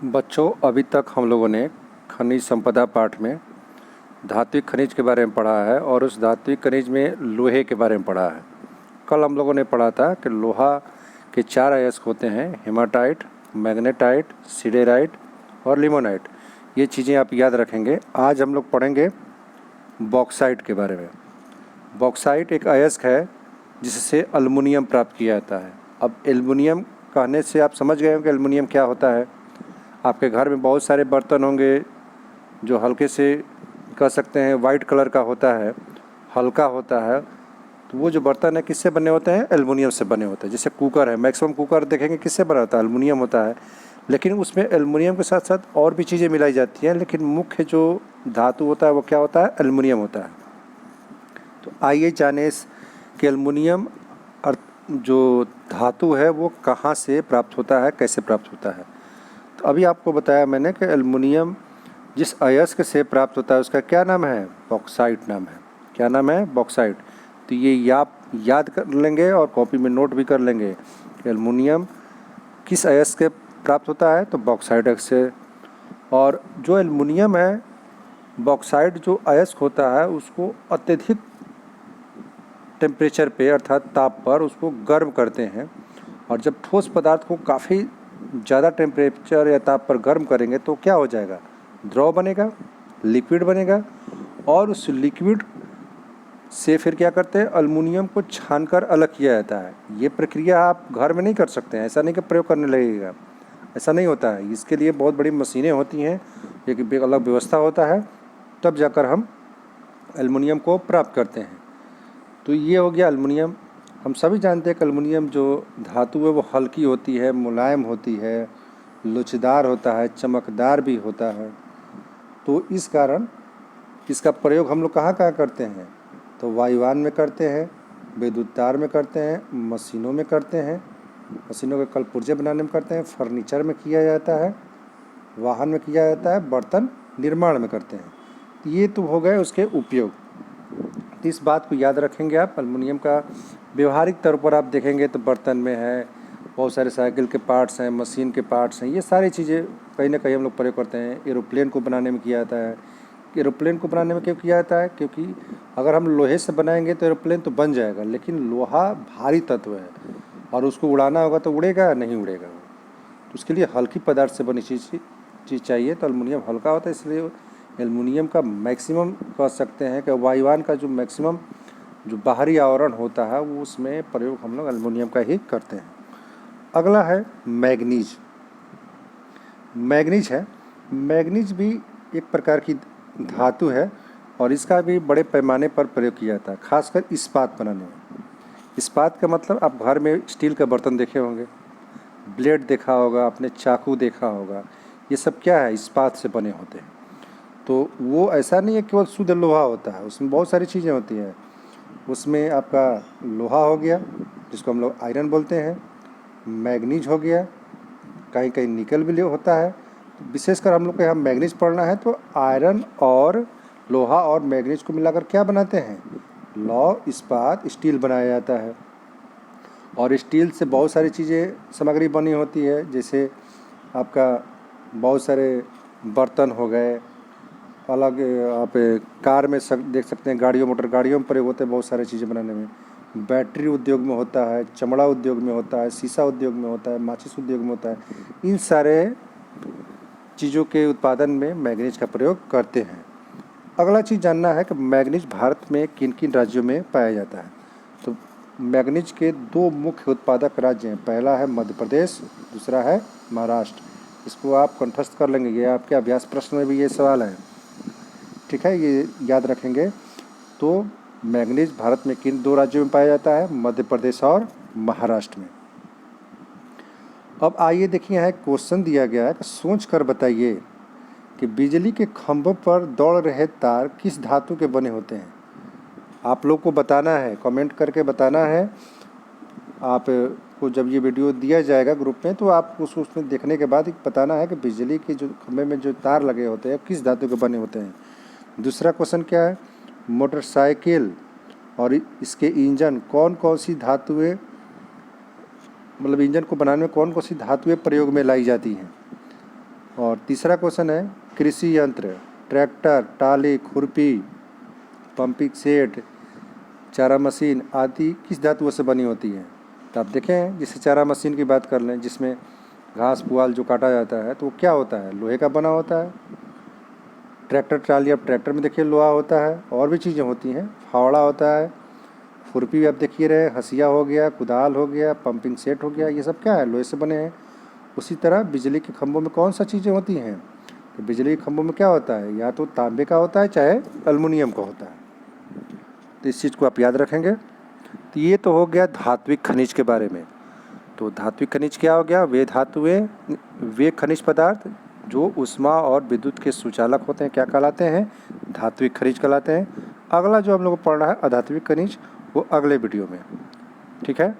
बच्चों, अभी तक हम लोगों ने खनिज संपदा पाठ में धात्विक खनिज के बारे में पढ़ा है और उस धात्विक खनिज में लोहे के बारे में पढ़ा है। कल हम लोगों ने पढ़ा था कि लोहा के 4 अयस्क होते हैं: हेमाटाइट, मैग्नेटाइट, सिडेराइट और लिमोनाइट। ये चीज़ें आप याद रखेंगे। आज हम लोग पढ़ेंगे बॉक्साइट के बारे में। बॉक्साइट एक अयस्क है जिससे एल्युमिनियम प्राप्त किया जाता है। अब एल्युमिनियम कहने से आप समझ गए हो कि एल्युमिनियम क्या होता है। आपके घर में बहुत सारे बर्तन होंगे जो हल्के से कह सकते हैं वाइट कलर का होता है, हल्का होता है। तो वो जो बर्तन है किससे बने होते हैं? एल्युमिनियम से बने होते हैं। जैसे कुकर है, मैक्सिमम कुकर देखेंगे किससे बना होता है? एल्युमिनियम होता है। लेकिन उसमें एल्युमिनियम के साथ साथ और भी चीज़ें मिलाई जाती हैं, लेकिन मुख्य जो धातु होता है वो क्या होता है? एल्युमिनियम होता है। तो आइए जाने कि एल्युमिनियम जो धातु है वो कहाँ से प्राप्त होता है, कैसे प्राप्त होता है। तो अभी आपको बताया मैंने कि एल्युमिनियम जिस अयस्क से प्राप्त होता है उसका क्या नाम है? बॉक्साइट नाम है। क्या नाम है? बॉक्साइट। तो ये आप याद कर लेंगे और कॉपी में नोट भी कर लेंगे। एल्युमिनियम किस अयस्क से प्राप्त होता है? तो बॉक्साइट अयस्क से। और जो एल्युमिनियम है, बॉक्साइट जो अयस्क होता है उसको अत्यधिक टेम्परेचर पे अर्थात ताप पर उसको गर्म करते हैं। और जब ठोस पदार्थ को काफ़ी ज़्यादा टेम्परेचर या ताप पर गर्म करेंगे तो क्या हो जाएगा? द्रव बनेगा, लिक्विड बनेगा। और उस लिक्विड से फिर क्या करते हैं? एल्युमिनियम को छानकर अलग किया जाता है। ये प्रक्रिया आप घर में नहीं कर सकते हैं। ऐसा नहीं कि प्रयोग करने लगेगा, ऐसा नहीं होता है। इसके लिए बहुत बड़ी मशीनें होती हैं, एक अलग व्यवस्था होता है, तब जाकर हम एल्युमिनियम को प्राप्त करते हैं। तो ये हो गया एल्युमिनियम। हम सभी जानते हैं कि एल्युमिनियम जो धातु है वो हल्की होती है, मुलायम होती है, लोचदार होता है, चमकदार भी होता है। तो इस कारण इसका प्रयोग हम लोग कहाँ कहाँ करते हैं? तो वायुयान में करते हैं, विद्युत तार में करते हैं, मशीनों में करते हैं, मशीनों के कल पुर्जे बनाने में करते हैं, फर्नीचर में किया जाता है, वाहन में किया जाता है, बर्तन निर्माण में करते हैं। ये तो हो गए उसके उपयोग। तो इस बात को याद रखेंगे आप। एल्युमिनियम का व्यवहारिक तौर पर आप देखेंगे तो बर्तन में है, बहुत सारे साइकिल के पार्ट्स हैं, मशीन के पार्ट्स हैं, ये सारी चीज़ें कहीं ना कहीं हम लोग प्रयोग करते हैं। एरोप्लेन को बनाने में किया जाता है। एरोप्लेन को बनाने में क्यों किया जाता है? क्योंकि अगर हम लोहे से बनाएंगे तो एरोप्लेन तो बन जाएगा, लेकिन लोहा भारी तत्व है और उसको उड़ाना होगा तो उड़ेगा? नहीं उड़ेगा। तो उसके लिए हल्की पदार्थ से बनी चीज़ चाहिए। तो एल्युमिनियम हल्का होता है, इसलिए एल्युमिनियम का मैक्सिमम कह सकते हैं कि वायुयान का जो मैक्सिमम जो बाहरी आवरण होता है वो उसमें प्रयोग हम लोग एल्युमिनियम का ही करते हैं। अगला है मैग्नीज। मैग्नीज है, मैग्नीज भी एक प्रकार की धातु है और इसका भी बड़े पैमाने पर प्रयोग किया जाता है, खासकर इस्पात बनाने में। इस्पात का मतलब आप घर में स्टील का बर्तन देखे होंगे, ब्लेड देखा होगा आपने, चाकू देखा होगा, ये सब क्या है? इस्पात से बने होते हैं। तो वो ऐसा नहीं है केवल शुद्ध लोहा होता है, उसमें बहुत सारी चीज़ें होती हैं। उसमें आपका लोहा हो गया जिसको हम लोग आयरन बोलते हैं, मैग्नीज हो गया, कहीं कहीं निकल भी होता है। तो विशेषकर हम लोग को यहाँ मैग्नीज पढ़ना है। तो आयरन और लोहा और मैग्नीज को मिलाकर क्या बनाते हैं? लौह इस्पात स्टील बनाया जाता है। और स्टील से बहुत सारी चीज़ें सामग्री बनी होती है, जैसे आपका बहुत सारे बर्तन हो गए, अलग आप कार में देख सकते हैं, गाड़ियों मोटर गाड़ियों में प्रयोग होते हैं बहुत सारी चीज़ें बनाने में। बैटरी उद्योग में होता है, चमड़ा उद्योग में होता है, शीशा उद्योग में होता है, माचिस उद्योग में होता है। इन सारे चीज़ों के उत्पादन में मैग्नीज का प्रयोग करते हैं। अगला चीज़ जानना है कि मैग्नीज भारत में किन किन राज्यों में पाया जाता है। तो मैग्नीज के 2 मुख्य उत्पादक राज्य हैं। पहला है मध्य प्रदेश, दूसरा है महाराष्ट्र। इसको आप कंठस्थ कर लेंगे, ये आपके अभ्यास प्रश्न में भी ये सवाल है, ठीक है, ये याद रखेंगे। तो मैग्नीज भारत में किन 2 राज्यों में पाया जाता है? मध्य प्रदेश और महाराष्ट्र में। अब आइए देखिए, यहाँ एक क्वेश्चन दिया गया है कि सोच कर बताइए कि बिजली के खंभों पर दौड़ रहे तार किस धातु के बने होते हैं। आप लोग को बताना है, कमेंट करके बताना है। आपको जब ये वीडियो दिया जाएगा ग्रुप में तो आप उसमें देखने के बाद बताना है कि बिजली के जो खंभे में जो तार लगे होते हैं किस धातु के बने होते हैं। दूसरा क्वेश्चन क्या है? मोटरसाइकिल और इसके इंजन कौन कौन सी धातुएं, मतलब इंजन को बनाने में कौन कौन सी धातुएं प्रयोग में लाई जाती हैं। और तीसरा क्वेश्चन है कृषि यंत्र, ट्रैक्टर, टाली, खुरपी, पंपिंग सेट, चारा मशीन आदि किस धातुओं से बनी होती है। तो आप देखें, जैसे चारा मशीन की बात कर लें जिसमें घास पुआल जो काटा जाता है तो वो क्या होता है, लोहे का बना होता है। ट्रैक्टर ट्राली, अब ट्रैक्टर में देखिए लोहा होता है, और भी चीज़ें होती हैं, फावड़ा होता है, खुरपी भी आप देखिए रहे, हंसिया हो गया, कुदाल हो गया, पंपिंग सेट हो गया, ये सब क्या है, लोहे से बने हैं। उसी तरह बिजली के खंभों में कौन सा चीज़ें होती हैं, तो बिजली के खंभों में क्या होता है, या तो तांबे का होता है चाहे एल्युमिनियम का होता है। तो इस चीज़ को आप याद रखेंगे। तो ये तो हो गया धात्विक खनिज के बारे में। तो धात्विक खनिज क्या हो गया, वे खनिज पदार्थ जो ऊष्मा और विद्युत के सुचालक होते हैं, क्या कहलाते हैं, धात्विक खनिज कहलाते हैं। अगला जो हम लोग को पढ़ना है अधात्विक खनिज, वो अगले वीडियो में। ठीक है।